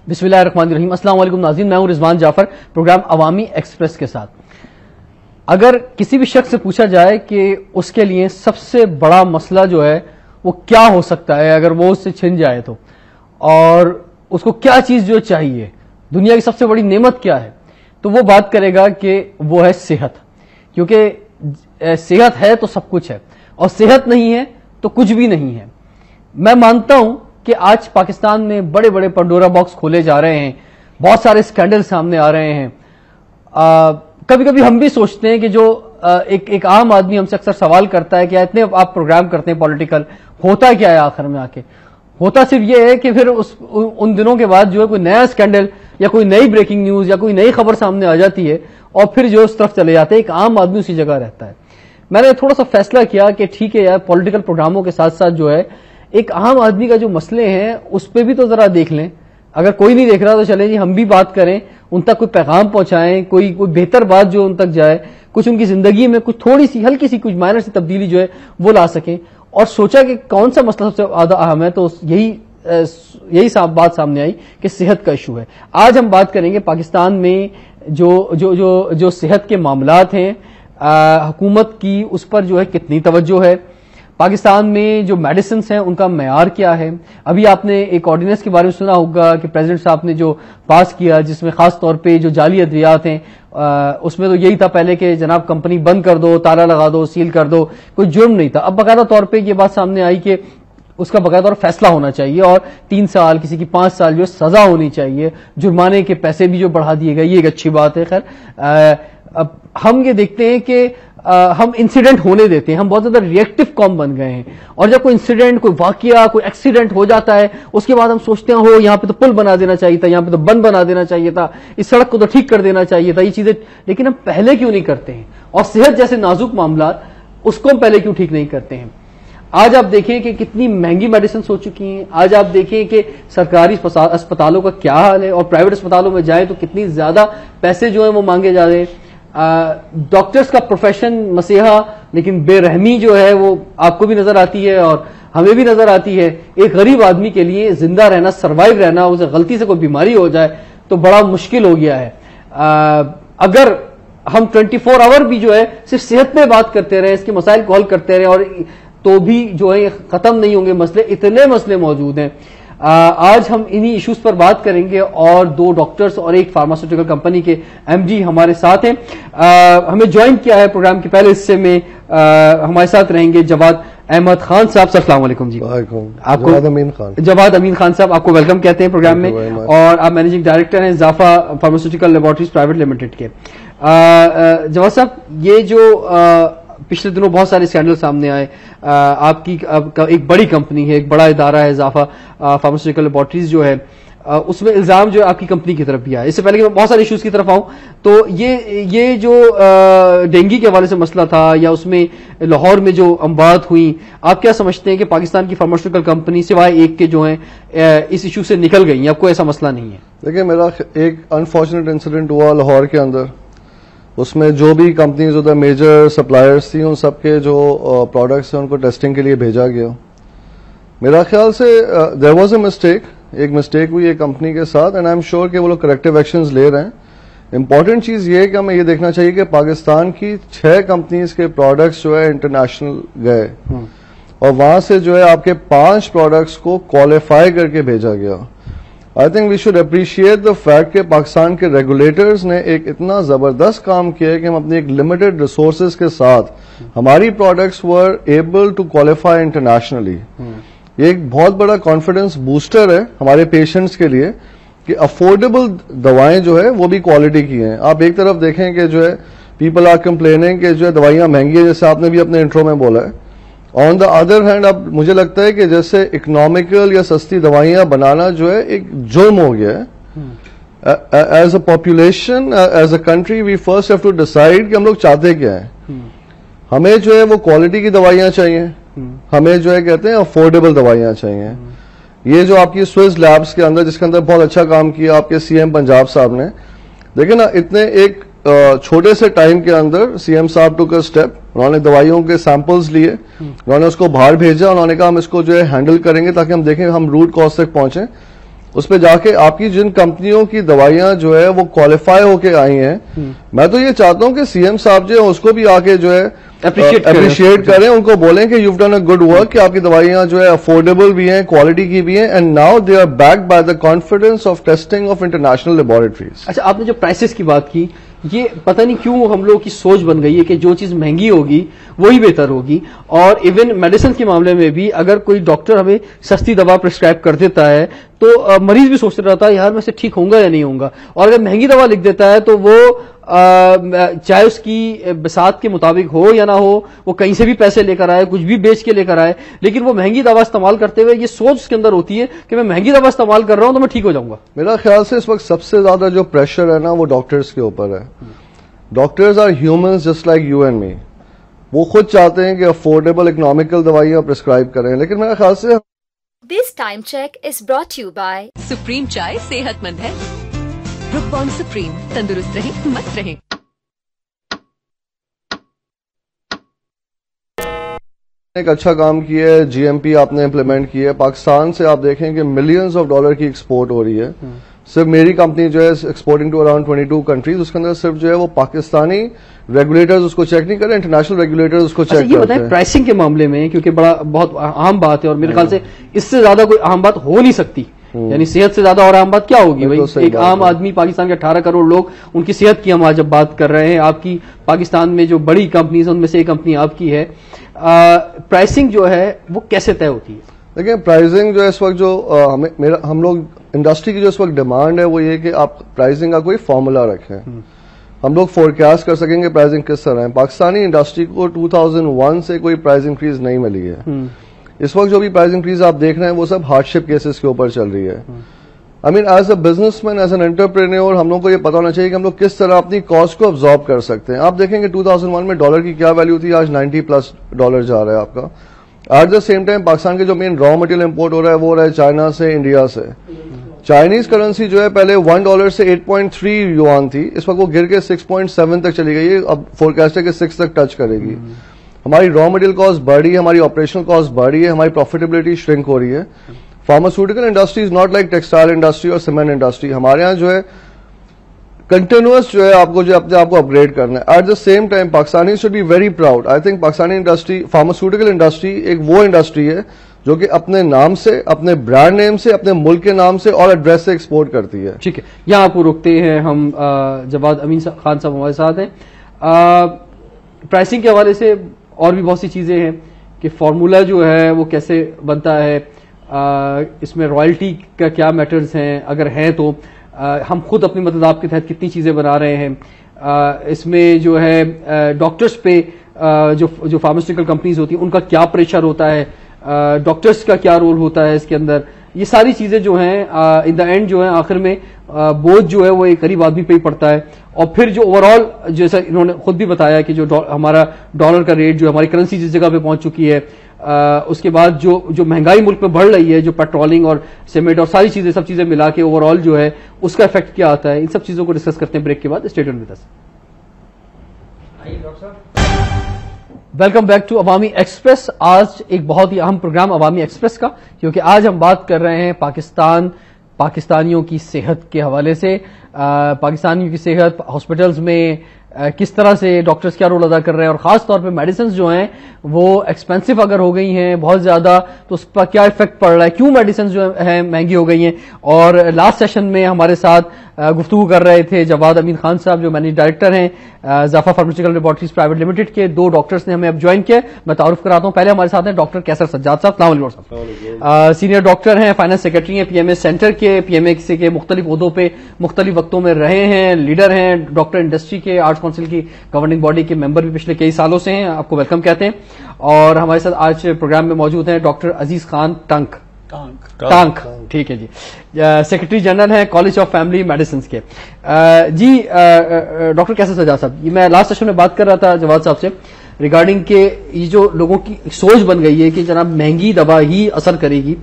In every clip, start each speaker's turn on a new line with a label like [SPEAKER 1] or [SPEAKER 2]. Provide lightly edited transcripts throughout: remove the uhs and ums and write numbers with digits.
[SPEAKER 1] بسم اللہ الرحمن الرحیم. السلام علیکم ناظرین, میں ہوں رضوان جعفر, پروگرام عوامی ایکسپریس کے ساتھ. اگر کسی بھی شخص سے پوچھا جائے کہ اس کے لیے سب سے بڑا مسئلہ جو ہے وہ کیا ہو سکتا ہے اگر وہ اس سے چھن جائے تو, اور اس کو کیا چیز جو چاہیے, دنیا کی سب سے بڑی نعمت کیا ہے, تو وہ بات کرے گا کہ وہ ہے صحت. کیونکہ صحت ہے تو سب کچھ ہے, اور صحت نہیں ہے تو کچھ بھی نہیں ہے. میں مانتا ہوں کہ آج پاکستان میں بڑے بڑے پنڈورا باکس کھولے جا رہے ہیں, بہت سارے اسکینڈل سامنے آ رہے ہیں. کبھی کبھی ہم بھی سوچتے ہیں کہ جو ایک عام آدمی ہم سے اکثر سوال کرتا ہے کہ اتنے آپ پروگرام کرتے ہیں پولیٹیکل, ہوتا کیا ہے آخر میں آ کے؟ ہوتا صرف یہ ہے کہ پھر ان دنوں کے بعد جو ہے کوئی نیا اسکینڈل یا کوئی نئی بریکنگ نیوز یا کوئی نئی خبر سامنے آ جاتی ہے اور پھر جو اس طرف چلے جاتے ہیں. ایک عام آدمی اسی جگہ رہتا ہے. میں نے تھوڑا سا فیصلہ کیا کہ ٹھیک ہے یار, پولیٹیکل پروگراموں کے ساتھ ساتھ جو ہے ایک عام آدمی کا جو مسئلے ہیں اس پہ بھی تو ذرا دیکھ لیں. اگر کوئی نہیں دیکھ رہا تو چلیں جی ہم بھی بات کریں, ان تک کوئی پیغام پہنچائیں, کوئی بہتر بات جو ان تک جائے, کچھ ان کی زندگی میں کچھ تھوڑی سی ہلکی سی کچھ مائنر سی تبدیلی جو ہے وہ لا سکیں. اور سوچا کہ کون سا مسئلہ سب سے زیادہ اہم ہے, تو یہی بات سامنے آئی کہ صحت کا ایشو ہے. آج ہم بات کریں گے پاکستان میں جو صحت کے معاملات ہیں, حکومت کی اس پر جو ہے کتنی توجہ ہے, پاکستان میں جو میڈیسنس ہیں ان کا معیار کیا ہے. ابھی آپ نے ایک آرڈیننس کے بارے میں سنا ہوگا کہ پریزیڈنٹ صاحب نے جو پاس کیا, جس میں خاص طور پہ جو جعلی ادویات ہیں اس میں تو یہی تھا پہلے کہ جناب کمپنی بند کر دو, تالا لگا دو, سیل کر دو, کوئی جرم نہیں تھا. اب باقاعدہ طور پہ یہ بات سامنے آئی کہ اس کا باقاعدہ طور فیصلہ ہونا چاہیے اور 3 سال کسی کی 5 سال جو سزا ہونی چاہیے, جرمانے کے پیسے بھی جو بڑھا دیے گئے, یہ ایک اچھی بات ہے. خیر اب ہم یہ دیکھتے ہیں کہ ہم انسیڈنٹ ہونے دیتے ہیں, ہم بہت زیادہ ری ایکٹیو قوم بن گئے ہیں, اور جب کوئی انسیڈنٹ, کوئی واقعہ, کوئی ایکسیڈنٹ ہو جاتا ہے اس کے بعد ہم سوچتے ہیں ہو یہاں پہ تو پل بنا دینا چاہیے تھا, یہاں پہ تو بند بنا دینا چاہیے تھا, اس سڑک کو تو ٹھیک کر دینا چاہیے تھا, یہ چیزیں, لیکن ہم پہلے کیوں نہیں کرتے ہیں؟ اور صحت جیسے نازک معاملات اس کو ہم پہلے کیوں ٹھیک نہیں کرتے ہیں؟ آج آپ دیکھیں کہ کتنی مہنگی میڈیسنس ہو چکی ہیں. آج آپ دیکھیں کہ سرکاری اسپتالوں کا کیا حال ہے, اور پرائیویٹ اسپتالوں میں جائیں تو کتنی زیادہ پیسے جو ہیں وہ مانگے جا رہے ہیں. ڈاکٹرز کا پروفیشن مسیحا, لیکن بے رحمی جو ہے وہ آپ کو بھی نظر آتی ہے اور ہمیں بھی نظر آتی ہے. ایک غریب آدمی کے لیے زندہ رہنا, سروائیو رہنا, اسے غلطی سے کوئی بیماری ہو جائے تو بڑا مشکل ہو گیا ہے. اگر ہم 24 آور بھی جو ہے صرف صحت پہ بات کرتے رہے, اس کے مسائل کو حل کرتے رہے, اور تو بھی جو ہے ختم نہیں ہوں گے مسئلے. اتنے مسئلے موجود ہیں. آج ہم انہی ایشوز پر بات کریں گے, اور 2 ڈاکٹرز اور ایک فارماسیوٹیکل کمپنی کے MD ہمارے ساتھ ہیں. ہمیں جوائن کیا ہے پروگرام کے پہلے حصے میں, ہمارے ساتھ رہیں گے جواد احمد خان صاحب. السلام علیکم جی. آپ کو جواد امین خان صاحب, آپ کو ویلکم کہتے ہیں پروگرام میں, اور آپ مینیجنگ ڈائریکٹر ہیں اضافہ فارماسیوٹیکل لیبارٹریز پرائیویٹ لمیٹڈ کے. جواد صاحب, یہ جو پچھلے دنوں بہت سارے اسکینڈل سامنے آئے, آپ کی ایک بڑی کمپنی ہے, ایک بڑا ادارہ ہے اضافہ فارماسیوٹیکل لیبارٹریز جو ہے, اس میں الزام جو ہے آپ کی کمپنی کی طرف بھی آیا. اس سے پہلے کہ میں بہت سارے ایشوز کی طرف آؤں, تو یہ جو ڈینگی کے حوالے سے مسئلہ تھا, یا اس میں لاہور میں جو اموات ہوئی, آپ کیا سمجھتے ہیں کہ پاکستان کی فارماسیوٹیکل کمپنی سوائے ایک کے جو ہیں اس ایشو سے نکل گئی, یا کوئی ایسا مسئلہ نہیں ہے؟
[SPEAKER 2] دیکھیں, میرا ایک انفارچونیٹ انسیڈنٹ ہوا لاہور کے اندر. اس میں جو بھی کمپنیز ادھر میجر سپلائرز تھیں, ان سب کے جو پروڈکٹس ہیں ان کو ٹیسٹنگ کے لیے بھیجا گیا. میرا خیال سے دیر واز اے مسٹیک, ایک مسٹیک ہوئی ہے کمپنی کے ساتھ, اینڈ آئی ایم شیور کہ وہ لوگ کریکٹیو ایکشنز لے رہے ہیں. امپورٹنٹ چیز یہ ہے کہ ہمیں یہ دیکھنا چاہیے کہ پاکستان کی 6 کمپنیز کے پروڈکٹس جو ہے انٹرنیشنل گئے, اور وہاں سے جو ہے آپ کے 5 پروڈکٹس کو کوالیفائی کر کے بھیجا گیا. I think we should appreciate the fact کہ پاکستان کے ریگولیٹرز نے ایک اتنا زبردست کام کیا ہے کہ ہم اپنی ایک لمیٹڈ ریسورسز کے ساتھ ہماری products are able to qualify internationally. یہ ایک بہت بڑا کانفیڈنس بوسٹر ہے ہمارے پیشنٹس کے لیے کہ افورڈیبل دوائیں جو ہے وہ بھی کوالٹی کی ہیں. آپ ایک طرف دیکھیں کہ جو ہے پیپل آر کمپلیننگ کہ جو ہے دوائیاں مہنگی ہیں, جیسے آپ نے بھی اپنے انٹرو میں بولا ہے. آن دا ادر ہینڈ اب مجھے لگتا ہے کہ جیسے اکنامیکل یا سستی دوائیاں بنانا جو ہے ایک جرم ہو گیا ہے. As a population, as a country, we first have to decide کہ ہم لوگ چاہتے کیا ہیں. ہمیں جو ہے وہ کوالٹی کی دوائیاں چاہیے, ہمیں جو ہے کہتے ہیں افورڈیبل دوائیاں چاہیے. یہ جو آپ کی سوئس لیبس کے اندر, جس کے اندر بہت اچھا کام کیا آپ کے CM پنجاب صاحب نے, دیکھیں نا, اتنے ایک چھوٹے سے ٹائم کے اندر CM صاحب ٹوک اے اسٹیپ. انہوں نے دوائیوں کے سیمپلز لیے, انہوں نے اس کو باہر بھیجا, انہوں نے کہا ہم اس کو جو ہے ہینڈل کریں گے تاکہ ہم دیکھیں ہم روٹ کاز تک پہنچیں. اس پہ جا کے آپ کی جن کمپنیوں کی دوائیاں جو ہے وہ کوالیفائی ہو کے آئی ہیں, میں تو یہ چاہتا ہوں کہ سی ایم صاحب جو ہے اس کو بھی آ کے جو ہے اپریشیٹ کریں, ان کو بولیں کہ you done a good work, کہ آپ کی دوائیاں جو ہے افورڈیبل بھی ہیں, کوالٹی کی بھی ہیں, and now they are backed by the confidence of testing of international laboratories.
[SPEAKER 1] اچھا, آپ نے جو پرائسز کی بات کی, یہ پتہ نہیں کیوں ہم لوگوں کی سوچ بن گئی ہے کہ جو چیز مہنگی ہوگی وہی بہتر ہوگی, اور ایون میڈیسن کے معاملے میں بھی اگر کوئی ڈاکٹر ہمیں سستی دوا پرسکرائب کر دیتا ہے تو مریض بھی سوچتا رہتا ہے یار میں سے ٹھیک ہوں گا یا نہیں ہوں گا, اور اگر مہنگی دوا لکھ دیتا ہے تو وہ چاہے اس کی بساط کے مطابق ہو یا نہ ہو, وہ کہیں سے بھی پیسے لے کر آئے, کچھ بھی بیچ کے لے کر آئے, لیکن وہ مہنگی دوا استعمال کرتے ہوئے یہ سوچ اس کے اندر ہوتی ہے کہ میں مہنگی دوا استعمال کر رہا ہوں تو میں ٹھیک ہو جاؤں گا.
[SPEAKER 2] میرا خیال سے اس وقت سب سے زیادہ جو پریشر ہے نا وہ ڈاکٹرز کے اوپر ہے. Doctors are humans just like you and me. وہ خود چاہتے ہیں کہ افورڈیبل اکنامیکل دوائیاں پرسکرائب کریں, لیکن میرے خیال سے
[SPEAKER 3] This time check is brought to you by
[SPEAKER 4] supreme چائے صحت مند ہے. بروک بانڈ سپریم, تندرست رہیں مست رہیں.
[SPEAKER 2] ایک اچھا کام کیا ہے, جی ایم پی آپ نے امپلیمنٹ کی ہے. پاکستان سے آپ دیکھیں کہ ملینز آف ڈالر کی ایکسپورٹ ہو رہی ہے. صرف میری کمپنی جو ہے ایکسپورٹنگ ٹو اراؤنڈ 22 کنٹریز, اس کے اندر صرف جو ہے وہ پاکستانی ریگولیٹرز اس کو چیک نہیں کریں, انٹرنیشنل ریگولیٹرز اس کو چیک کرتے ہیں.
[SPEAKER 1] یہ بتائیں پرائسنگ کے معاملے میں, کیونکہ بہت اہم بات ہے اور میرے خیال سے اس سے زیادہ کوئی اہم بات ہو نہیں سکتی, یعنی صحت سے زیادہ اور اہم بات کیا ہوگی بھائی. ایک عام آدمی, پاکستان کے 18 کروڑ لوگ, ان کی صحت کی ہم آج جب بات کر رہے ہیں. آپ کی پاکستان میں جو بڑی کمپنیز ہیں ان میں سے ایک کمپنی آپ کی ہے. پرائسنگ جو ہے وہ کیسے طے ہوتی ہے؟
[SPEAKER 2] دیکھیں پرائزنگ جو ہے اس وقت جو ہم لوگ انڈسٹری کی جو اس وقت ڈیمانڈ ہے وہ یہ کہ آپ پرائزنگ کا کوئی فارمولا رکھیں, ہم لوگ فورکاسٹ کر سکیں گے پرائزنگ کس طرح ہے. پاکستانی انڈسٹری کو 2001 سے کوئی پرائز انکریز نہیں ملی ہے. اس وقت جو بھی پرائز انکریز آپ دیکھ رہے ہیں وہ سب ہارڈ شپ کیسز کے اوپر چل رہی ہے. I mean as a businessman, as an entrepreneur, ہم لوگ کو یہ پتا ہونا چاہیے کہ ہم لوگ کس طرح اپنی کاسٹ کو ابزارب کر سکتے ہیں. آپ دیکھیں کہ 2001 میں ڈالر کی کیا ویلیو تھی, آج $90+ جا رہا ہے آپ کا. At the same time Pakistan کے جو مین را مٹیریل امپورٹ ہو رہا ہے وہ ہو رہا ہے چائنا سے, انڈیا سے. چائنیز کرنسی جو ہے پہلے $1 سے 8.3 یوان تھی, اس وقت وہ گر کے 6.7 تک چلی گئی ہے. اب فورکاسٹ ہے کہ 6 تک ٹچ کرے گی. ہماری را مٹیریل کاسٹ بڑھ رہی ہے, ہماری آپریشنل کاسٹ بڑھ رہی ہے, ہماری پروفیٹیبلٹی شرنک ہو رہی ہے. Pharmaceutical industry is not like textile industry اور سیمنٹ انڈسٹری. ہمارے یہاں جو ہے کنٹینیوس جو ہے آپ کو جو اپنے آپ کو اپگریڈ کرنا ہے. At the same time Pakistani should be very proud. I think Pakistani industry, pharmaceutical industry ایک وہ انڈسٹری ہے جو کہ اپنے نام سے, اپنے برانڈ نیم سے, اپنے ملک کے نام سے اور ایڈریس سے ایکسپورٹ کرتی ہے.
[SPEAKER 1] ٹھیک ہے, یہاں آپ کو روکتے ہیں ہم. جواد امین خان صاحب ہمارے ساتھ ہیں. پرائسنگ کے حوالے سے اور بھی بہت سی چیزیں ہیں کہ فارمولا جو ہے وہ کیسے بنتا ہے, اس میں رائلٹی کا کیا میٹرز ہیں, اگر ہیں تو ہم خود اپنی مدد آپ کے تحت کتنی چیزیں بنا رہے ہیں. اس میں جو ہے ڈاکٹرز پہ جو فارماسیوٹیکل کمپنیز ہوتی ہیں ان کا کیا پریشر ہوتا ہے, ڈاکٹرز کا کیا رول ہوتا ہے اس کے اندر. یہ ساری چیزیں جو ہیں ان دا اینڈ جو ہے آخر میں بوجھ جو ہے وہ ایک غریب آدمی پہ ہی پڑتا ہے. اور پھر جو اوور آل, جیسا انہوں نے خود بھی بتایا کہ جو ہمارا ڈالر کا ریٹ جو ہماری کرنسی جس جگہ پہ پہنچ چکی ہے, اس کے بعد جو مہنگائی ملک میں بڑھ رہی ہے, جو پیٹرولنگ اور سیمنٹ اور ساری چیزیں سب چیزیں ملا کے اوور آل جو ہے اس کا افیکٹ کیا آتا ہے, ان سب چیزوں کو ڈسکس کرتے ہیں بریک کے بعد. Stay tuned with us. Welcome back to Awami express. آج ایک بہت ہی اہم پروگرام عوامی ایکسپریس کا, کیونکہ آج ہم بات کر رہے ہیں پاکستانیوں کی صحت کے حوالے سے. پاکستانیوں کی صحت, ہاسپٹلز میں کس طرح سے ڈاکٹرز کیا رول ادا کر رہے ہیں, اور خاص طور پہ میڈیسنز جو ہیں وہ ایکسپینسو اگر ہو گئی ہیں بہت زیادہ تو اس پر کیا افیکٹ پڑ رہا ہے, کیوں میڈیسنز جو ہیں مہنگی ہو گئی ہیں. اور لاسٹ سیشن میں ہمارے ساتھ گفتگو کر رہے تھے جواد امین خان صاحب جو مینیجنگ ڈائریکٹر ہیں ظفر فارماسیوٹیکل لیبارٹریز پرائیویٹ لمیٹڈ کے. دو ڈاکٹرز نے ہمیں اب جوائن کیا, میں تعارف کراتا ہوں. پہلے ہمارے ساتھ ہیں ڈاکٹر کیسر سجاد صاحب. السلام علیکم صاحب. سینئر ڈاکٹر ہیں, فائنانس سیکرٹری ہیں پی ایم اے سینٹر کے, پی ایم اے کے مختلف عہدوں پہ مختلف وقتوں میں رہے ہیں, لیڈر ہیں ڈاکٹر انڈسٹری کے, آرٹس کونسل کی گورننگ باڈی کے ممبر بھی پچھلے کئی سالوں سے ہیں. آپ کو ویلکم کہتے ہیں. اور ہمارے ساتھ آج پروگرام میں موجود ہیں ڈاکٹر عزیز خان ٹانک, ٹھیک ہے جی, سیکرٹری جنرل ہیں کالج آف فیملی میڈیسنز کے. جی ڈاکٹر کیسر سجاد صاحب, میں لاسٹ سیشن میں بات کر رہا تھا جواد صاحب سے ریگارڈنگ کہ یہ جو لوگوں کی سوچ بن گئی ہے کہ جناب مہنگی دوا ہی اثر کرے گی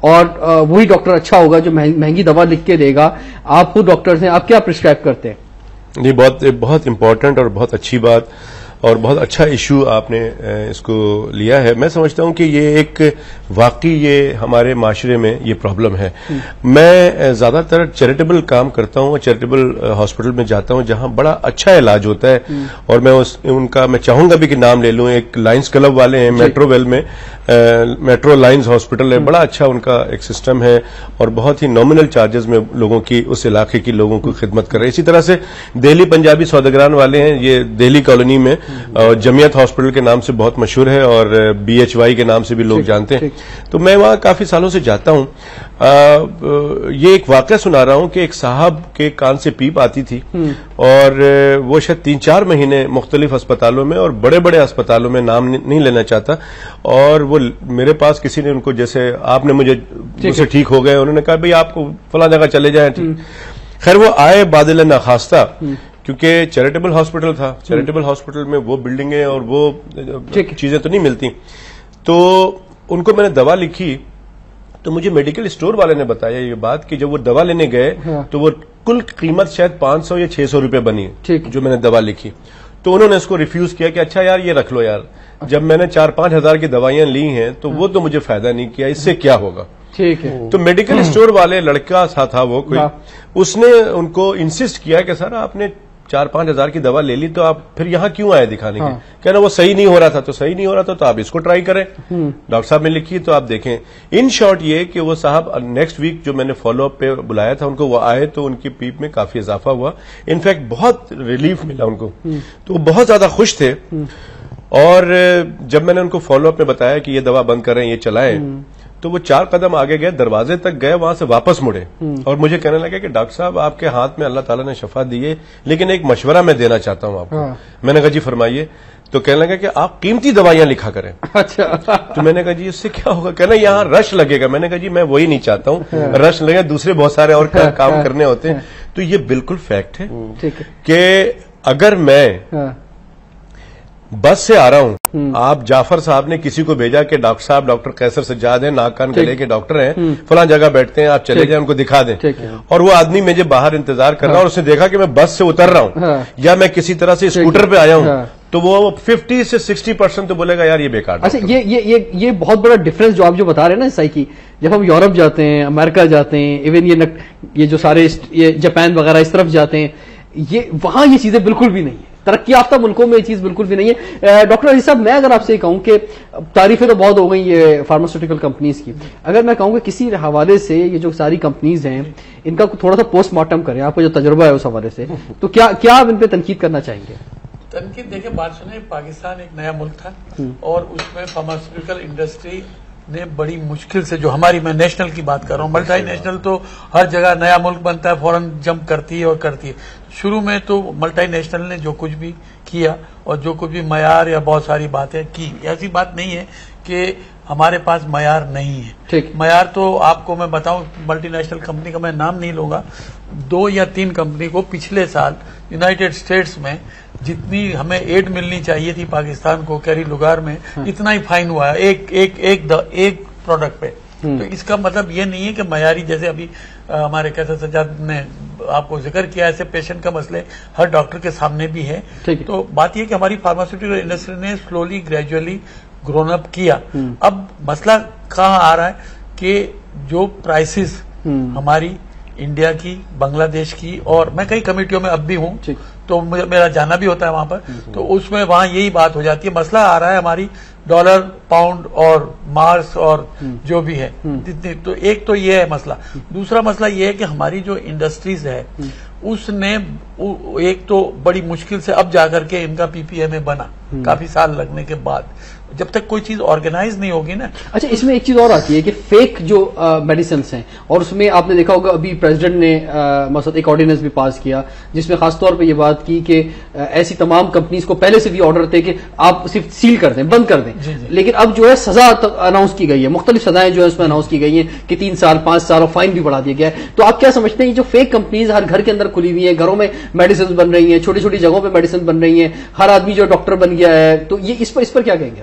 [SPEAKER 1] اور وہی ڈاکٹر اچھا ہوگا جو مہنگی دوا لکھ کے دے گا. آپ خود ڈاکٹرز ہیں, آپ کیا پرسکرائب کرتے ہیں؟
[SPEAKER 5] جی بہت امپورٹنٹ اور بہت اچھی بات. اور بہت اچھا ایشو آپ نے اس کو لیا ہے. میں سمجھتا ہوں کہ یہ ایک واقعی یہ ہمارے معاشرے میں یہ پرابلم ہے. میں زیادہ تر چیریٹیبل کام کرتا ہوں, چیریٹیبل ہاسپٹل میں جاتا ہوں جہاں بڑا اچھا علاج ہوتا ہے, اور میں ان کا میں چاہوں گا بھی کہ نام لے لوں. ایک لائنز کلب والے ہیں میٹرو ویل میں, میٹرو لائنز ہاسپٹل ہے, بڑا اچھا ان کا ایک سسٹم ہے اور بہت ہی نامنل چارجز میں لوگوں کی, اس علاقے کی لوگوں کو خدمت کر رہے ہیں. اسی طرح سے دہلی پنجابی سوداگران والے ہیں, یہ دہلی کالونی میں جمعیت ہاسپٹل کے نام سے بہت مشہور ہے اور BHY کے نام سے بھی لوگ جانتے ہیں. تو میں وہاں کافی سالوں سے جاتا ہوں. یہ ایک واقعہ سنا رہا ہوں کہ ایک صاحب کے کان سے پیپ آتی تھی اور وہ شاید 3-4 مہینے مختلف اسپتالوں میں اور بڑے بڑے اسپتالوں میں, نام نہیں لینا چاہتا, اور وہ میرے پاس کسی نے ان کو, جیسے آپ نے مجھے سے ٹھیک ہو گئے, انہوں نے کہا بھئی آپ کو فلاں جگہ چلے جائیں. خیر وہ آئے بادل ناخواستہ, کیونکہ چیریٹیبل ہاسپٹل تھا. چیریٹیبل ہاسپٹل میں وہ بلڈنگیں اور وہ چیزیں تو نہیں ملتی. تو ان کو میں نے دوا لکھی تو مجھے میڈیکل اسٹور والے نے بتایا یہ بات کہ جب وہ دوا لینے گئے تو وہ کل قیمت شاید 500 یا 600 روپے بنی جو میں نے دوا لکھی. تو انہوں نے اس کو ریفیوز کیا کہ اچھا یار یہ رکھ لو یار, جب میں نے 4-5 ہزار کی دوائیاں لی ہیں تو وہ تو مجھے فائدہ نہیں کیا, اس سے کیا ہوگا. ٹھیک ہے. تو میڈیکل اسٹور والے لڑکا سا تھا وہ کوئی, اس نے ان کو انسسٹ کیا کہ سر آپ نے 4-5 ہزار کی دوا لے لی تو آپ پھر یہاں کیوں آئے دکھانے کے. کہنا وہ صحیح نہیں ہو رہا تھا, تو صحیح نہیں ہو رہا تھا تو آپ اس کو ٹرائی کریں. ڈاکٹر صاحب نے لکھی تو آپ دیکھیں. ان شارٹ یہ کہ وہ صاحب نیکسٹ ویک جو میں نے فالو اپ پہ بلایا تھا ان کو, وہ آئے تو ان کی پیپ میں کافی اضافہ ہوا. انفیکٹ بہت ریلیف ملا ان کو, تو وہ بہت زیادہ خوش تھے. اور جب میں نے ان کو فالو اپ میں بتایا کہ یہ دوا بند کریں, یہ چلائیں, تو وہ 4 قدم آگے گئے, دروازے تک گئے, وہاں سے واپس مڑے اور مجھے کہنے لگے کہ ڈاکٹر صاحب آپ کے ہاتھ میں اللہ تعالیٰ نے شفا دی ہے, لیکن ایک مشورہ میں دینا چاہتا ہوں آپ کو. میں نے کہا جی فرمائیے. تو کہنے لگا کہ آپ قیمتی دوائیاں لکھا کریں. اچھا. تو میں نے کہا جی اس سے کیا ہوگا. کہنا یہاں رش لگے گا. میں نے کہا جی میں وہی نہیں چاہتا ہوں, رش لگے, دوسرے بہت سارے اور کام کرنے ہوتے ہیں. تو یہ بالکل فیکٹ ہے کہ اگر میں بس سے آ رہا ہوں, آپ جعفر صاحب نے کسی کو بھیجا کہ ڈاکٹر صاحب ڈاکٹر قیصر سجاد ہیں, ناک کان گلے کے ڈاکٹر ہیں, فلاں جگہ بیٹھتے ہیں, آپ چلے جائیں ان کو دکھا دیں. اور وہ آدمی مجھے باہر انتظار کر رہا ہے اور اس نے دیکھا کہ میں بس سے اتر رہا ہوں یا میں کسی طرح سے اسکوٹر پہ آیا ہوں, تو وہ 50 سے 60% تو بولے گا یار یہ بیکار.
[SPEAKER 1] اچھا یہ بہت بڑا ڈفرنس جو آپ جو بتا رہے ہیں نا عیسائی کی, جب ہم یورپ جاتے ہیں, امریکہ جاتے ہیں, ایون یہ جو سارے جاپان وغیرہ اس طرف جاتے ہیں, یہ وہاں یہ چیزیں بالکل بھی نہیں ہے. ترقی یافتہ ملکوں میں یہ چیز بالکل بھی نہیں ہے. ڈاکٹر عزیز صاحب, میں اگر آپ سے یہ کہوں کہ تعریفیں تو بہت ہو گئی یہ فارماسیوٹیکل کمپنیز کی, اگر میں کہوں کہ کسی حوالے سے یہ جو ساری کمپنیز ہیں ان کا تھوڑا سا پوسٹ مارٹم کریں, آپ کا جو تجربہ ہے اس حوالے سے, تو کیا آپ ان پہ تنقید کرنا چاہیں گے؟
[SPEAKER 6] تنقید دیکھیں, بات سنیں, پاکستان ایک نیا ملک تھا اور اس میں فارماسیوٹیکل انڈسٹری نے بڑی مشکل سے, جو ہماری, میں نیشنل کی بات کر رہا ہوں, ملٹی نیشنل تو ہر جگہ نیا ملک بنتا ہے فوراً جمپ کرتی ہے اور کرتی ہے. شروع میں تو ملٹی نیشنل نے جو کچھ بھی کیا اور جو کچھ بھی معیار یا بہت ساری باتیں کی, ایسی بات نہیں ہے کہ ہمارے پاس معیار نہیں ہے. معیار تو آپ کو میں بتاؤں, ملٹی نیشنل کمپنی کا میں نام نہیں لوں گا, 2 یا 3 کمپنی کو پچھلے سال یونائٹڈ اسٹیٹس میں جتنی ہمیں ایڈ ملنی چاہیے تھی پاکستان کو کیری لگار میں, اتنا ہی فائن ہوا ہے ایک پروڈکٹ پہ. تو اس کا مطلب یہ نہیں ہے کہ معیاری, جیسے ابھی ہمارے قیصر سجاد نے آپ کو ذکر کیا, ایسے پیشنٹ کا مسئلے ہر ڈاکٹر کے سامنے بھی ہے. تو بات یہ کہ ہماری فارماسیوٹیکل انڈسٹری نے سلولی گریجولی گرون اپ کیا. اب مسئلہ کہاں آ رہا ہے کہ جو پرائسز ہماری انڈیا کی, بنگلہ دیش کی, اور میں کئی کمیٹیوں میں اب بھی ہوں تو میرا جانا بھی ہوتا ہے وہاں پر, تو اس میں وہاں یہی بات ہو جاتی ہے. مسئلہ آ رہا ہے ہماری ڈالر, پاؤنڈ اور مارس اور جو بھی ہے جتنی, تو ایک تو یہ ہے مسئلہ. دوسرا مسئلہ یہ ہے کہ ہماری جو انڈسٹریز ہے اس نے ایک تو بڑی مشکل سے اب جا کر کے ان کا PPMA بنا, کافی سال لگنے کے بعد, جب تک کوئی چیز آرگنائز نہیں ہوگی نا.
[SPEAKER 1] اچھا, اس میں ایک چیز اور آتی ہے کہ فیک جو میڈیسنس ہیں, اور اس میں آپ نے دیکھا ہوگا ابھی پریزیڈنٹ نے مثلا ایک آرڈیننس بھی پاس کیا جس میں خاص طور پہ یہ بات کی کہ ایسی تمام کمپنیز کو پہلے سے بھی آرڈر تھے کہ آپ صرف سیل کر دیں, بند کر دیں. لیکن اب جو ہے سزا اناؤنس کی گئی ہے, مختلف سزائیں جو ہے اس میں اناؤنس کی گئی ہیں کہ 3 سال 5 سال اور فائن بھی بڑھا دیا گیا ہے. تو آپ کیا سمجھتے ہیں جو فیک کمپنیز ہر گھر کے اندر کھلی ہوئی ہیں, گھروں میں میڈیسن بن رہی ہیں, چھوٹی چھوٹی جگہوں پہ میڈیسن بن رہی ہیں, ہر آدمی جو ڈاکٹر بن گیا ہے, تو یہ اس پر کیا کہیں گے؟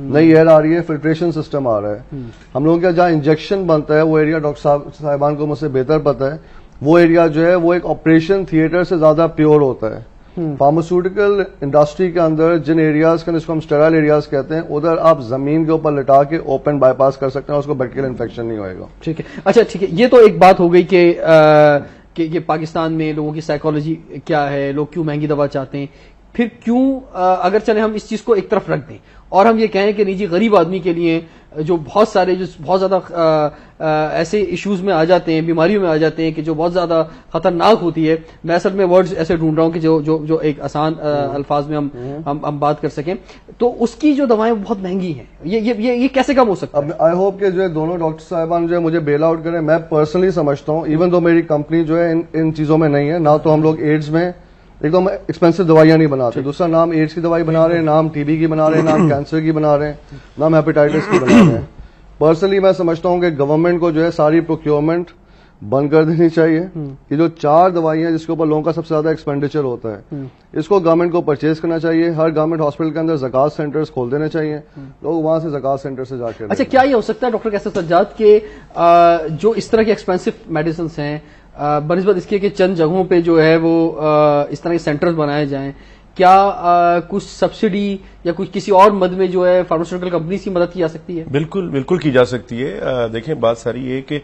[SPEAKER 2] نئی ایئر آ رہی ہے, فلٹریشن سسٹم آ رہا ہے. ہم لوگوں کا جہاں انجیکشن بنتا ہے وہ ایریا ڈاکٹر صاحبان کو مجھ سے بہتر پتا ہے, وہ ایریا جو ہے وہ ایک آپریشن تھیٹر سے زیادہ پیور ہوتا ہے. فارماسیوٹیکل انڈسٹری کے اندر جن ایریاز کا جس کو ہم اسٹیرائل ایریاز کہتے ہیں, ادھر آپ زمین کے اوپر لٹا کے اوپن بائی پاس کر سکتے ہیں, اس کو بیکٹیریل انفیکشن نہیں ہوئے گا.
[SPEAKER 1] ٹھیک ہے, اچھا ٹھیک ہے, یہ تو ایک بات ہو گئی کہ یہ پاکستان میں لوگوں کی سائیکالوجی کیا ہے, لوگ کیوں مہنگی دوا چاہتے ہیں. پھر کیوں اگر چلے ہم اس چیز کو ایک طرف رکھ دیں اور ہم یہ کہیں کہ نہیں جی غریب آدمی کے لیے جو بہت سارے جو بہت زیادہ ایسے ایشوز میں آ جاتے ہیں, بیماریوں میں آ جاتے ہیں کہ جو بہت زیادہ خطرناک ہوتی ہے, میں اصل میں ورڈز ایسے ڈھونڈ رہا ہوں کہ جو ایک آسان الفاظ میں ہم بات کر سکیں, تو اس کی جو دوائیں بہت مہنگی ہیں, یہ کیسے کم ہو سکتا ہے؟
[SPEAKER 2] آئی ہوپ کہ جو ہے دونوں ڈاکٹر صاحبان جو ہے مجھے بیل آؤٹ کریں. میں پرسنلی سمجھتا ہوں ایون دو میری کمپنی جو ہے ان چیزوں میں نہیں ہے, نہ تو ہم لوگ ایڈز میں ایک دم ایکسپینسو دوائیاں نہیں بناتے, دوسرا نام ایڈز کی دوائی بنا رہے ہیں, نام ٹی بی کی بنا رہے ہیں, نام کینسر کی بنا رہے ہیں, نام ہیپیٹائٹس کی بنا رہے ہیں. پرسنلی میں سمجھتا ہوں کہ گورنمنٹ کو جو ہے ساری پروکیورمنٹ بند کر دینی چاہیے. یہ جو 4 دوائیاں جس کے اوپر لوگوں کا سب سے زیادہ ایکسپینڈیچر ہوتا ہے, اس کو گورنمنٹ کو پرچیز کرنا چاہیے. ہر گورنمنٹ ہاسپٹل کے اندر زکات سینٹرز کھول دینے چاہیے, لوگ وہاں سے زکات سینٹر سے جا کے.
[SPEAKER 1] اچھا, کیا یہ ہو سکتا ہے ڈاکٹر کیسر سجاد کہ جو اس طرح کے ایکسپینسو میڈیسنس ہیں بنسبت اس کے کہ چند جگہوں پہ جو ہے وہ اس طرح کے سینٹرز بنائے جائیں, کیا کچھ سبسڈی یا کچھ کسی اور مد میں جو ہے فارماسیوٹیکل کمپنیز کی مدد کی جا سکتی ہے؟
[SPEAKER 5] بالکل کی جا سکتی ہے. دیکھیں بات ساری یہ کہ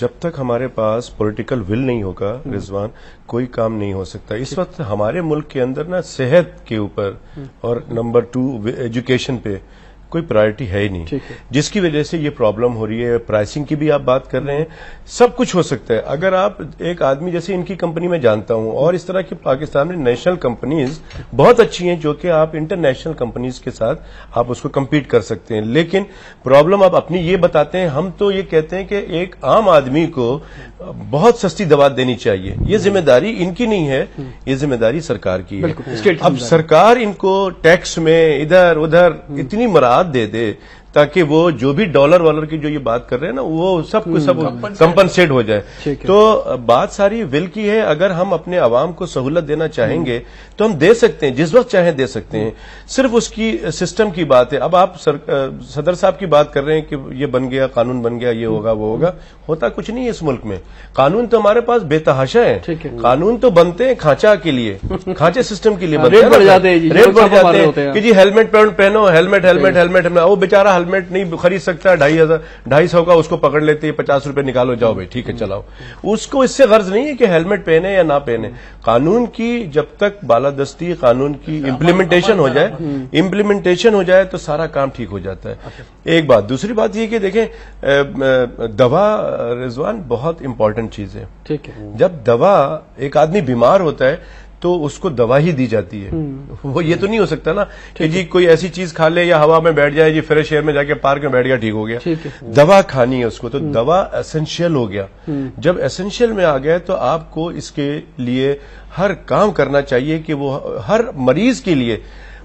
[SPEAKER 5] جب تک ہمارے پاس پولیٹیکل ول نہیں ہوگا رضوان, کوئی کام نہیں ہو سکتا. اس وقت ہمارے ملک کے اندر نا صحت کے اوپر اور نمبر 2 ایجوکیشن پہ کوئی پرائرٹی ہے ہی نہیں, جس کی وجہ سے یہ پرابلم ہو رہی ہے. پرائسنگ کی بھی آپ بات کر رہے ہیں, سب کچھ ہو سکتا ہے. اگر آپ ایک آدمی جیسے ان کی کمپنی میں جانتا ہوں, اور اس طرح کی پاکستان میں نیشنل کمپنیز بہت اچھی ہیں جو کہ آپ انٹرنیشنل کمپنیز کے ساتھ آپ اس کو کمپیٹ کر سکتے ہیں, لیکن پرابلم آپ اپنی یہ بتاتے ہیں. ہم تو یہ کہتے ہیں کہ ایک عام آدمی کو بہت سستی دوا دینی چاہیے. یہ ذمہ داری ان کی نہیں ہے, یہ ذمہ داری سرکار کی ہے. اب سرکار ان کو ٹیکس میں ادھر ادھر اتنی مراعات دے دے تاکہ وہ جو بھی ڈالر کی جو یہ بات کر رہے ہیں نا, وہ سب کو سب کمپنسیٹ ہو جائے. تو بات ساری ول کی ہے. اگر ہم اپنے عوام کو سہولت دینا چاہیں گے تو ہم دے سکتے ہیں, جس وقت چاہیں دے سکتے ہیں. صرف اس کی سسٹم کی بات ہے. اب آپ صدر صاحب کی بات کر رہے ہیں کہ یہ بن گیا, قانون بن گیا, یہ ہوگا وہ ہوگا. ہوتا کچھ نہیں ہے اس ملک میں. قانون تو ہمارے پاس بے تحاشا ہے. قانون تو بنتے ہیں کھانچا کے لیے, کھانچے سسٹم کے لیے بنتے ہیں. ریٹ بڑھ جاتے ہیں کہ جی ہیلمٹ پہنو, ہیلمٹ وہ بیچارہ ہیلمٹ نہیں خرید سکتا, 250 کا اس کو پکڑ لیتے, 50 روپے نکالو, جاؤ بھائی ٹھیک ہے چلاؤ. اس کو اس سے غرض نہیں ہے کہ ہیلمٹ پہنے یا نہ پہنے. قانون کی جب تک بالادستی, قانون کی امپلیمنٹیشن ہو جائے تو سارا کام ٹھیک ہو جاتا ہے. ایک بات. دوسری بات یہ کہ دیکھیں دوا رضوان بہت امپورٹنٹ چیز ہے. ٹھیک ہے, جب دوا ایک آدمی بیمار ہوتا ہے تو اس کو دوا ہی دی جاتی ہے. وہ یہ تو نہیں ہو سکتا نا کہ جی کوئی ایسی چیز کھا لے یا ہوا میں بیٹھ جائے, جی فریش ایئر میں جا کے پارک میں بیٹھ گیا ٹھیک ہو گیا. دوا کھانی ہے اس کو, تو دوا ایسنشیل ہو گیا. جب ایسنشیل میں آ گیا تو آپ کو اس کے لیے ہر کام کرنا چاہیے کہ وہ ہر مریض کے لیے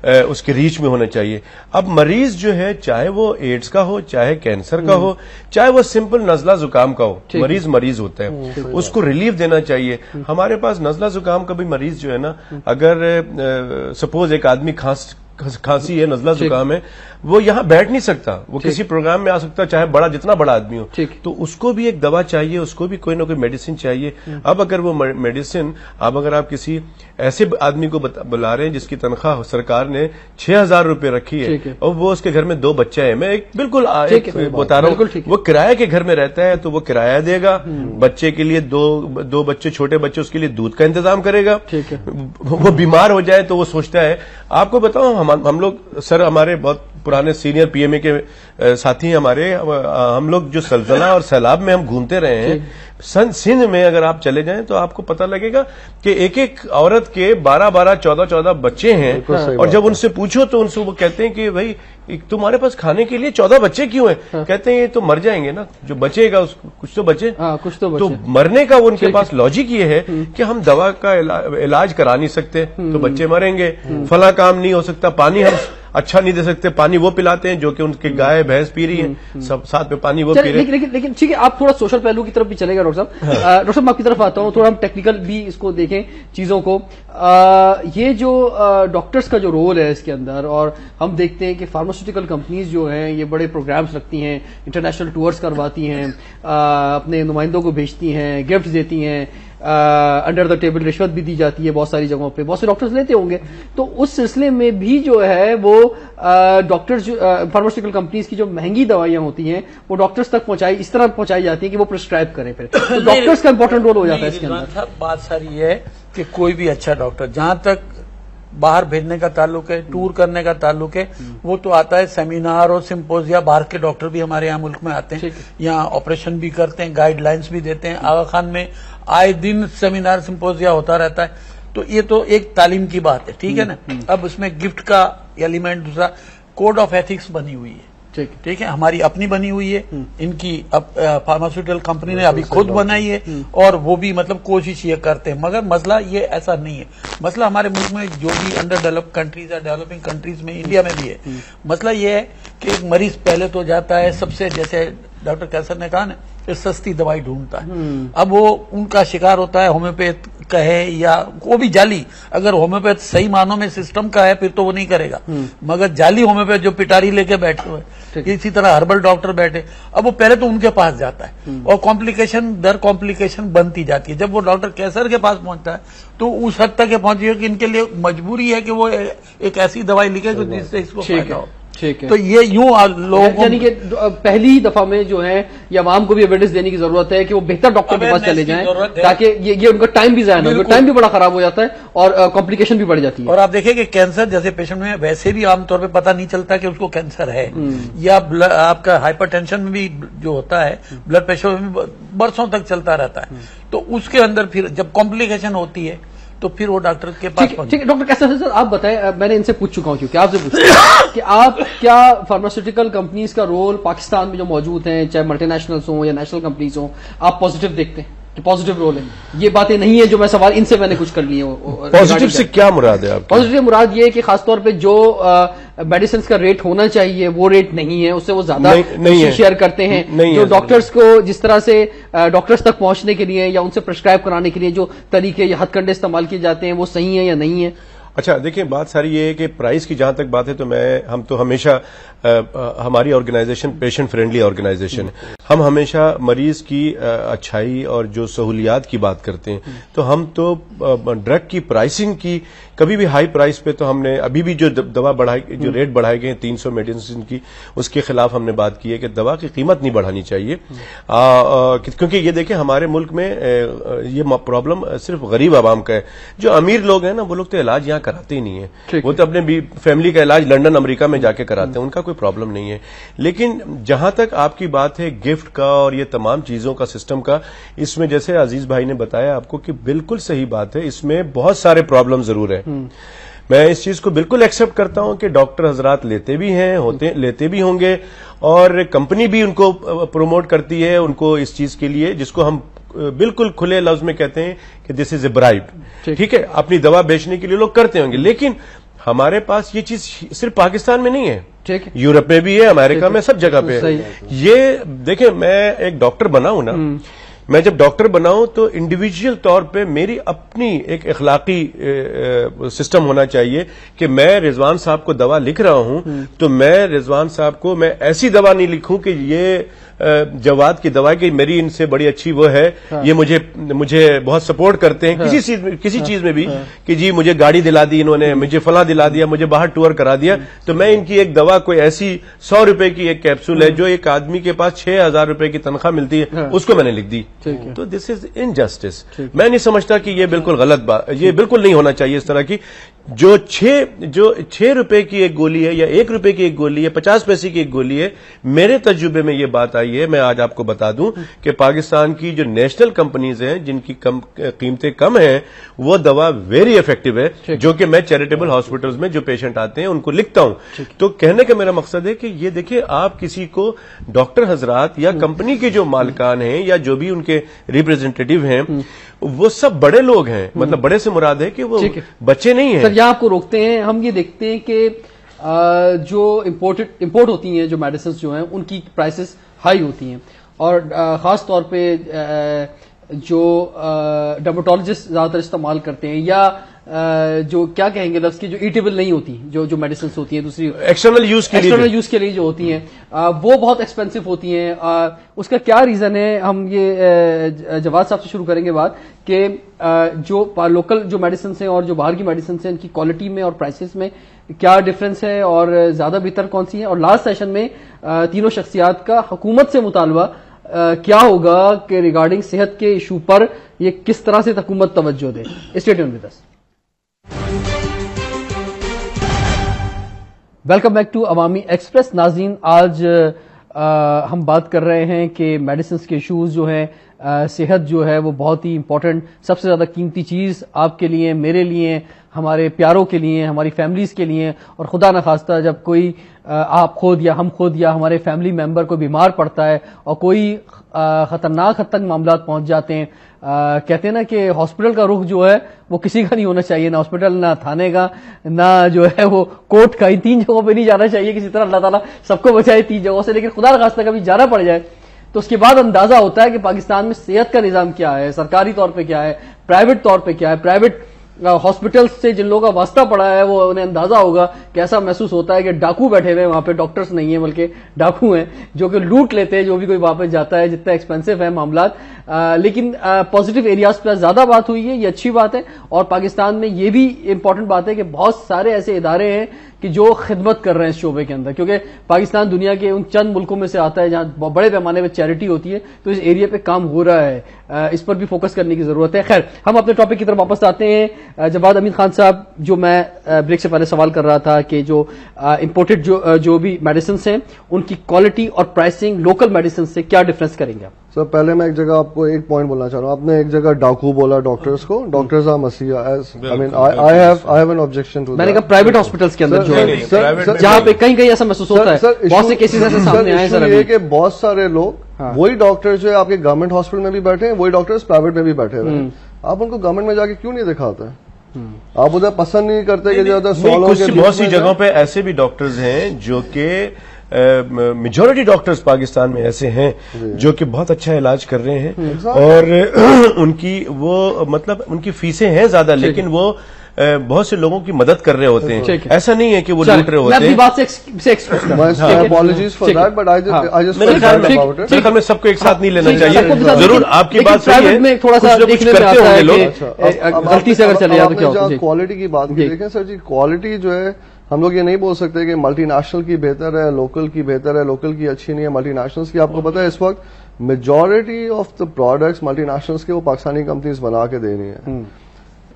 [SPEAKER 5] اس کے ریچ میں ہونا چاہیے. اب مریض جو ہے چاہے وہ ایڈز کا ہو, چاہے کینسر کا ہو, چاہے وہ سمپل نزلہ زکام کا ہو, مریض ہوتا ہے, اس کو ریلیف دینا چاہیے. ہمارے پاس نزلہ زکام کا بھی مریض جو ہے نا, اگر سپوز ایک آدمی کھانسی ہے, نزلہ زکام ہے, وہ یہاں بیٹھ نہیں سکتا, وہ کسی پروگرام میں آ سکتا چاہے جتنا بڑا آدمی ہو, تو اس کو بھی ایک دوا چاہیے, اس کو بھی کوئی نہ کوئی میڈیسن چاہیے. اب اگر وہ میڈیسن اگر آپ کسی ایسے آدمی کو بلا رہے ہیں جس کی تنخواہ سرکار نے 6,000 روپے رکھی ہے اور وہ اس کے گھر میں 2 بچے ہیں, میں بالکل بتا رہا ہوں, وہ کرایہ کے گھر میں رہتا ہے تو وہ کرایہ دے گا, بچے کے لیے 2 بچے چھوٹے بچے, اس کے لیے دودھ کا انتظام کرے گا. وہ بیمار ہو جائے تو وہ سوچتا ہے. آپ کو بتاؤں ہم لوگ سر ہمارے بہت پرانے سینئر پی ایم اے کے ساتھی ہیں ہمارے, ہم لوگ جو زلزلہ اور سیلاب میں ہم گھومتے رہے ہیں, سندھ میں اگر آپ چلے جائیں تو آپ کو پتہ لگے گا کہ ایک عورت کے 12 14 بچے ہیں, اور جب ان سے پوچھو تو ان سے وہ کہتے ہیں کہ بھائی تمہارے پاس کھانے کے لیے 14 بچے کیوں ہیں؟ کہتے ہیں یہ تو مر جائیں گے نا, جو بچے گا کچھ تو بچے. تو مرنے کا ان کے پاس لاجک یہ ہے کہ ہم دوا کا علاج کرا نہیں سکتے تو بچے مریں گے, فلاں کام نہیں ہو سکتا, پانی اچھا نہیں دے سکتے، پانی وہ پلاتے ہیں جو کہ ان کی گائے بھینس پی رہی ہے، سب ساتھ میں پانی وہ پی رہے ہیں.
[SPEAKER 1] لیکن ٹھیک ہے، آپ تھوڑا سوشل پہلو کی طرف بھی چلے گا ڈاکٹر صاحب. ڈاکٹر صاحب میں آپ کی طرف آتا ہوں، تھوڑا ہم ٹیکنیکل بھی اس کو دیکھیں چیزوں کو. یہ جو ڈاکٹرز کا جو رول ہے اس کے اندر، اور ہم دیکھتے ہیں کہ فارماسیوٹیکل کمپنیز جو ہیں یہ بڑے پروگرامز رکھتی ہیں، انٹرنیشنل ٹورز کرواتی ہیں، اپنے نمائندوں کو بھیجتی ہیں، گفٹ دیتی ہیں، انڈر دا ٹیبل رشوت بھی دی جاتی ہے بہت ساری جگہوں پہ، بہت سے ڈاکٹرز لیتے ہوں گے. تو اس سلسلے میں بھی جو ہے وہ ڈاکٹرز فارماسیوٹیکل کمپنیز کی جو مہنگی دوائیاں ہوتی ہیں وہ ڈاکٹرز تک اس طرح پہنچائی جاتی ہیں کہ وہ پرسکرائب کریں. پھر ڈاکٹرز کا امپورٹنٹ رول ہو جاتا ہے اس کے اندر.
[SPEAKER 6] بات ساری یہ ہے کہ کوئی بھی اچھا ڈاکٹر جہاں تک باہر بھیجنے کا تعلق ہے، ٹور کرنے کا تعلق ہے، وہ تو آتا ہے سیمینار اور سمپوزیا. باہر کے ڈاکٹر بھی ہمارے یہاں ملک میں آتے ہیں، یہاں آپریشن بھی کرتے ہیں، گائیڈ لائنز بھی دیتے ہیں. آغا خان میں آئے دن سیمینار سمپوزیا ہوتا رہتا ہے. تو یہ تو ایک تعلیم کی بات ہے، ٹھیک ہے نا. اب اس میں گفٹ کا ایلیمنٹ دوسرا، کوڈ آف ایتھکس بنی ہوئی ہے، ٹھیک ہے، ہماری اپنی بنی ہوئی ہے، ان کی فارماسیوٹیکل کمپنی نے ابھی خود بنائی ہے، اور وہ بھی مطلب کوشش یہ کرتے ہیں. مگر مسئلہ یہ ایسا نہیں ہے. مسئلہ ہمارے ملک میں جو بھی انڈر ڈیولپ کنٹریز ہے، ڈیولپنگ کنٹریز میں، انڈیا میں بھی ہے. مسئلہ یہ ہے کہ ایک مریض پہلے تو جاتا ہے سب سے، جیسے ڈاکٹر کیسر نے کہا نا، سستی دوائی ڈھونڈتا ہے. اب وہ ان کا شکار ہوتا ہے، ہومیوپیتھ کا ہے یا وہ بھی جعلی. اگر ہومیوپیتھ صحیح معنوں میں سسٹم کا ہے پھر تو وہ نہیں کرے گا، مگر جعلی ہومیوپیتھ جو پٹاری لے کے بیٹھے ہوئے، اسی طرح ہربل ڈاکٹر بیٹھے، اب وہ پہلے تو ان کے پاس جاتا ہے اور کمپلیکیشن در کمپلیکیشن بنتی جاتی ہے. جب وہ ڈاکٹر کیسر کے پاس پہنچتا ہے تو اس حد تک پہنچی ہے کہ ان کے لیے مجبوری ہے کہ وہ ایک ایسی دوائی لکھے جس سے اس کو فائدہ ہو. تو یہ یوں لوگوں کو،
[SPEAKER 1] یعنی کہ پہلی دفعہ میں جو ہے یہ عوام کو بھی اویئرنیس دینے کی ضرورت ہے کہ وہ بہتر ڈاکٹر کے پاس چلے جائیں، تاکہ یہ ان کا ٹائم بھی ضائع نہ ہو. ٹائم بھی بڑا خراب ہو جاتا ہے اور کمپلیکیشن بھی بڑھ جاتی ہے.
[SPEAKER 6] اور آپ دیکھیں کہ کینسر جیسے پیشنٹ میں ویسے بھی عام طور پہ پتہ نہیں چلتا کہ اس کو کینسر ہے، یا آپ کا ہائپر ٹینشن میں بھی جو ہوتا ہے، بلڈ پریشر میں بھی برسوں تک چلتا رہتا ہے. تو اس کے اندر پھر جب کمپلیکیشن ہوتی ہے تو پھر وہ ڈاکٹر کے پاس.
[SPEAKER 1] ٹھیک ہے ڈاکٹر کیسر صاحب، آپ بتائیں، میں نے ان سے پوچھ چکا ہوں کیونکہ آپ سے پوچھا کہ آپ کیا فارماسیوٹیکل کمپنیز کا رول پاکستان میں جو موجود ہیں، چاہے ملٹی نیشنلز ہوں یا نیشنل کمپنیز ہوں، آپ پازیٹو دیکھتے ہیں کہ پازیٹو رول ہے؟ یہ باتیں نہیں ہے جو میں سوال ان سے میں نے کچھ کر لی ہیں.
[SPEAKER 5] پازیٹو سے کیا مراد ہے آپ؟
[SPEAKER 1] پازیٹو مراد یہ ہے کہ خاص طور پہ جو میڈیسنز کا ریٹ ہونا چاہیے وہ ریٹ نہیں ہے، اس سے وہ زیادہ شیئر کرتے ہیں. جو ڈاکٹرز کو جس طرح سے ڈاکٹرز تک پہنچنے کے لیے یا ان سے پرسکرائب کرانے کے لیے جو طریقے یا ہتھ کنڈے استعمال کیے جاتے ہیں وہ صحیح ہیں یا نہیں ہیں؟
[SPEAKER 5] اچھا دیکھیں، بات ساری یہ ہے کہ پرائز کی جہاں تک بات ہے تو ہم تو ہمیشہ ہماری آرگنائزیشن پیشنٹ فرینڈلی آرگنائزیشن ہے. ہم ہمیشہ مریض کی اچھائی اور جو سہولیات کی بات کرتے ہیں. تو ہم تو ڈرگ کی پرائسنگ کی کبھی بھی ہائی پرائس پہ تو ہم نے ابھی بھی جو دوا جو ریٹ بڑھائے گئے 300 میڈیسن کی، اس کے خلاف ہم نے بات کی ہے کہ دوا کی قیمت نہیں بڑھانی چاہیے. کیونکہ یہ دیکھیں ہمارے ملک میں یہ پرابلم صرف غریب عوام کا ہے. جو امیر لوگ ہیں نا وہ لوگ تو علاج یہاں کراتے ہی نہیں ہیں، وہ تو اپنے فیملی کا علاج لنڈن امریکہ میں جا کے کراتے ہیں، ان کا کوئی پرابلم نہیں ہے. لیکن جہاں تک آپ کی بات ہے گفٹ کا اور یہ تمام چیزوں کا سسٹم کا، اس میں جیسے عزیز بھائی نے بتایا آپ کو کہ بالکل صحیح بات ہے، اس میں بہت سارے پرابلم ضرور ہیں. میں اس چیز کو بالکل ایکسپٹ کرتا ہوں کہ ڈاکٹر حضرات لیتے بھی ہیں، لیتے بھی ہوں گے، اور کمپنی بھی ان کو پروموٹ کرتی ہے ان کو اس چیز کے لیے، جس کو ہم بالکل کھلے لفظ میں کہتے ہیں کہ دس از اے برائب. ٹھیک ہے، اپنی دوا بیچنے کے لیے لوگ کرتے ہوں گے. لیکن ہمارے پاس یہ چیز صرف پاکستان میں نہیں ہے، یورپ میں بھی ہے، امریکہ میں، سب جگہ پہ ہے. یہ دیکھیں، میں ایک ڈاکٹر بنا ہوں نا، میں جب ڈاکٹر بناؤں تو انڈیویجول طور پہ میری اپنی ایک اخلاقی سسٹم ہونا چاہیے کہ میں رضوان صاحب کو دوا لکھ رہا ہوں تو میں رضوان صاحب کو میں ایسی دوا نہیں لکھوں کہ یہ جواد کی دوا کہ میری ان سے بڑی اچھی وہ ہے، یہ مجھے بہت سپورٹ کرتے ہیں کسی چیز میں بھی، کہ جی مجھے گاڑی دلا دی انہوں نے، مجھے فلاں دلا دیا، مجھے باہر ٹور کرا دیا، تو میں ان کی ایک دوا کوئی ایسی 100 روپے کی ایک کیپسول ہے جو ایک آدمی کے پاس 6000 روپے کی تنخواہ ملتی ہے، اس کو میں نے لکھ دی. تو دس از انجسٹس. میں نہیں سمجھتا کہ یہ بالکل غلط بات، یہ بالکل نہیں ہونا چاہیے اس طرح کی. جو 6 روپے کی ایک گولی ہے یا 1 روپے کی ایک گولی ہے، 50 پیسے کی ایک گولی ہے، میرے تجربے میں یہ بات آئی ہے. میں آج آپ کو بتا دوں کہ پاکستان کی جو نیشنل کمپنیز ہیں جن کی قیمتیں کم ہیں، وہ دوا ویری افیکٹو ہے، جو کہ میں چیریٹیبل ہاسپٹلز میں جو پیشنٹ آتے ہیں ان کو لکھتا ہوں. تو کہنے کا میرا مقصد ہے کہ یہ دیکھیں، آپ کسی کو ڈاکٹر حضرات یا کمپنی کے جو مالکان ہیں یا جو بھی ان کے ریپرزینٹیٹیو ہیں، وہ سب بڑے لوگ ہیں. مطلب بڑے سے مراد ہے کہ وہ بچے نہیں ہیں.
[SPEAKER 1] سر یہاں آپ کو روکتے ہیں، ہم یہ دیکھتے ہیں کہ جو امپورٹ ہوتی ہیں جو میڈیسنس جو ہیں ان کی پرائسز ہائی ہوتی ہیں, اور خاص طور پہ جو ڈرماٹولوجسٹ زیادہ تر استعمال کرتے ہیں, یا جو کیا کہیں گے لفظ کی جو ایٹیبل نہیں ہوتی, جو میڈیسنس ہوتی ہیں دوسری
[SPEAKER 5] ایکسٹرنل یوز کے لیے
[SPEAKER 1] جو ہوتی ہیں وہ بہت ایکسپینسو ہوتی ہیں. اس کا کیا ریزن ہے, ہم یہ جواد صاحب سے شروع کریں گے بات کہ جو لوکل جو میڈیسنس ہیں اور جو باہر کی میڈیسنس ہیں ان کی کوالٹی میں اور پرائسز میں کیا ڈفرنس ہے اور زیادہ بہتر کون سی ہے, اور لاسٹ سیشن میں تینوں شخصیات کا حکومت سے مطالبہ کیا ہوگا کہ ریگارڈنگ صحت کے ایشو پر یہ کس طرح سے حکومت توجہ دے. Stay tuned with us. Welcome back to Awami Express. ناظرین, آج ہم بات کر رہے ہیں کہ میڈیسنس کے ایشوز جو ہیں, صحت جو ہے وہ بہت ہی امپورٹنٹ, سب سے زیادہ قیمتی چیز آپ کے لیے, میرے لیے, ہمارے پیاروں کے لیے, ہماری فیملیز کے لیے, اور خدا نخواستہ جب کوئی آپ خود یا ہم خود یا ہمارے فیملی ممبر کو بیمار پڑتا ہے اور کوئی خطرناک حد تک معاملات پہنچ جاتے ہیں, کہتے ہیں نا کہ ہاسپٹل کا رخ جو ہے وہ کسی کا نہیں ہونا چاہیے, نہ ہاسپٹل, نہ تھانے کا, نہ جو ہے وہ کورٹ کا. ان تین جگہوں پہ نہیں جانا چاہیے کسی طرح, اللہ تعالیٰ سب کو بچائے تین جگہوں سے, لیکن خدا نخواستہ کبھی جانا پڑ جائے تو اس کے بعد اندازہ ہوتا ہے کہ پاکستان میں صحت کا نظام کیا ہے, سرکاری طور پہ کیا ہے, پرائیویٹ طور پہ کیا ہے. پرائیویٹ ہاسپٹل سے جن لوگوں کا واسطہ پڑا ہے وہ انہیں اندازہ ہوگا کہ ایسا محسوس ہوتا ہے کہ ڈاکو بیٹھے ہوئے وہاں پہ, ڈاکٹرز نہیں ہیں بلکہ ڈاکو ہیں جو کہ لوٹ لیتے ہیں جو بھی کوئی وہاں پہ جاتا ہے, جتنا ایکسپینسو ہے معاملات. لیکن پازیٹیو ایریاز پہ زیادہ بات ہوئی ہے, یہ اچھی بات ہے. اور پاکستان میں یہ بھی امپورٹنٹ بات ہے کہ بہت سارے ایسے ادارے ہیں کہ جو خدمت کر رہے ہیں اس شعبے کے اندر, کیونکہ پاکستان دنیا کے ان چند ملکوں میں سے آتا ہے جہاں بڑے پیمانے پہ چیریٹی ہوتی ہے, تو اس ایریا پہ کام ہو رہا ہے, اس پر بھی فوکس کرنے کی ضرورت ہے. خیر, ہم اپنے ٹاپک کی طرف واپس آتے ہیں. جواد امین خان صاحب, جو میں بریک سے پہلے سوال کر رہا تھا کہ جو امپورٹڈ جو بھی میڈیسنس ہیں ان کی کوالٹی اور پرائسنگ لوکل میڈیسن سے کیا ڈفرنس کریں گے آپ؟
[SPEAKER 2] سر پہلے میں ایک جگہ آپ کو ایک پوائنٹ بولنا چاہ رہا ہوں. آپ نے ایک جگہ ڈاکو بولا ڈاکٹرز کو, ڈاکٹرز آر مسیح. I have an objection to.
[SPEAKER 1] میں نے کہا پرائیویٹ ہاسپٹلس کے اندر جو ہے جہاں پہ کہیں ایسا محسوس ہوتا ہے, بہت سے کیسز ایسے سامنے آئے سر,
[SPEAKER 2] یہ کہ بہت سارے لوگ وہی ڈاکٹر جو ہے آپ کے گورنمنٹ ہاسپٹل میں بھی بیٹھے ہیں, وہی ڈاکٹرز پرائیویٹ میں بھی بیٹھے ہوئے ہیں. آپ ان کو گورنمنٹ میں جا کے کیوں نہیں دکھاتے؟ آپ ادھر پسند نہیں کرتے کہ جو
[SPEAKER 5] بہت سی جگہوں پہ ایسے بھی ڈاکٹرز ہیں جو کہ میجورٹی ڈاکٹرز پاکستان میں ایسے ہیں جو کہ بہت اچھا علاج کر رہے ہیں, اور ان کی وہ مطلب ان کی فیسیں ہیں زیادہ, لیکن وہ بہت سے لوگوں کی مدد کر رہے ہوتے ہیں. ایسا نہیں ہے کہ وہ لوٹ رہے ہوتے ہیں. میرے خیال میں سب کو ایک ساتھ نہیں لینا چاہیے. ضرور آپ کی بات صحیح ہے,
[SPEAKER 1] تھوڑا سا دیکھنے میں آتا ہے کہ غلطی سے اگر چلے جائے تو کیا ہوگا.
[SPEAKER 2] کوالٹی کی بات دیکھیں سر جی, کوالٹی جو ہے ہم لوگ یہ نہیں بول سکتے کہ ملٹی نیشنل کی بہتر ہے, لوکل کی بہتر ہے, لوکل کی اچھی نہیں ہے, ملٹی نیشنلز کی. آپ کو پتا ہے اس وقت majority of the products multi nationals کے وہ پاکستانی کمپنیز بنا کے دے رہی ہیں,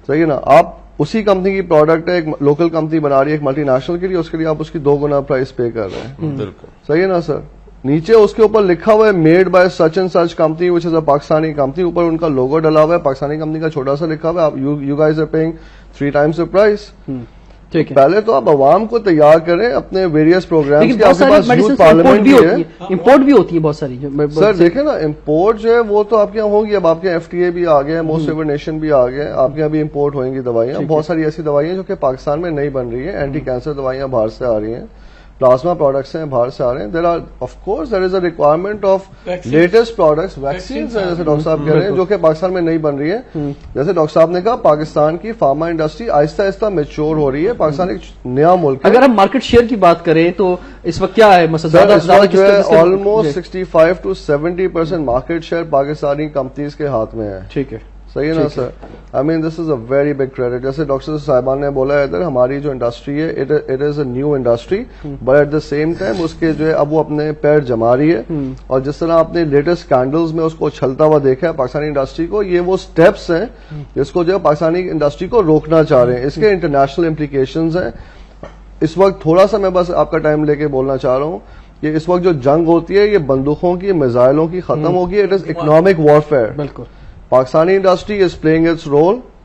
[SPEAKER 2] صحیح ہے نا. آپ اسی کمپنی کی پروڈکٹ ہے, ایک لوکل کمپنی بنا رہی ہے ایک ملٹی نیشنل کے لیے, اس کے لیے آپ اس کی 2 گنا پرائز پے کر رہے ہیں, صحیح ہے نا سر. نیچے اس کے اوپر لکھا ہوا ہے made by such and such company which is a Pakistani company, اوپر ان کا لوگو ڈلا ہوا ہے, پاکستانی کمپنی کا چھوٹا سا لکھا ہوا ہے. You guys are paying 3 times the price. پہلے تو آپ عوام کو تیار کریں اپنے ویریس پروگرامز کے. آپ کے پاس یوتھ پارلیمنٹ بھی ہے,
[SPEAKER 1] امپورٹ بھی ہوتی ہے بہت ساری.
[SPEAKER 2] سر دیکھیں نا, امپورٹ جو ہے وہ تو آپ کے یہاں ہوگی. اب آپ کے ایف ٹی اے بھی آ گئے, موسٹ فیورڈ نیشن بھی آ گئے, آپ کے یہاں بھی امپورٹ ہوئیں گی دوائیاں. بہت ساری ایسی دوائیاں جو کہ پاکستان میں نہیں بن رہی ہیں, اینٹی کینسر دوائیاں باہر سے آ رہی ہیں, پلازما پروڈکٹس ہیں باہر سے آ رہے ہیں. There are of course there is a requirement of latest products, vaccines ہیں جیسے ڈاکٹر صاحب کہہ رہے ہیں, جو کہ پاکستان میں نہیں بن رہی ہے. جیسے ڈاکٹر صاحب نے کہا, پاکستان کی فارما انڈسٹری آہستہ آہستہ میچور ہو رہی ہے. پاکستان ایک نیا ملک ہے.
[SPEAKER 1] اگر ہم مارکیٹ شیئر کی بات کریں تو اس وقت کیا ہے مسئلہ؟
[SPEAKER 2] Almost 65 to 70% market share Pakistani companies کے ہاتھ میں ہے.
[SPEAKER 1] ٹھیک ہے,
[SPEAKER 2] صحیح ہے نا sir. I mean this is a very big credit. جیسے ڈاکٹر صاحبان نے بولا ہے ادھر, ہماری جو انڈسٹری ہے it is a new industry, but at the same time اس کے جو ہے اب وہ اپنے پیر جما رہی ہے. اور جس طرح آپ نے لیٹسٹ اسکینڈلز میں اس کو چھلتا ہوا دیکھا ہے پاکستانی انڈسٹری کو, یہ وہ اسٹیپس ہیں جس کو جو ہے پاکستانی انڈسٹری کو روکنا چاہ رہے ہیں. اس کے انٹرنیشنل امپلیکیشنز ہیں. اس وقت تھوڑا سا میں بس آپ کا ٹائم لے کے بولنا چاہ رہا ہوں کہ اس وقت جو جنگ ہوتی ہے یہ بندوقوں کی, میزائلوں کی ختم ہوگی. It is economic warfare.
[SPEAKER 1] بالکل.
[SPEAKER 2] Pakistani industry is playing its role.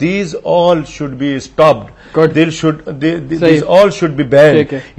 [SPEAKER 5] These all should be stopped. These all should be banned.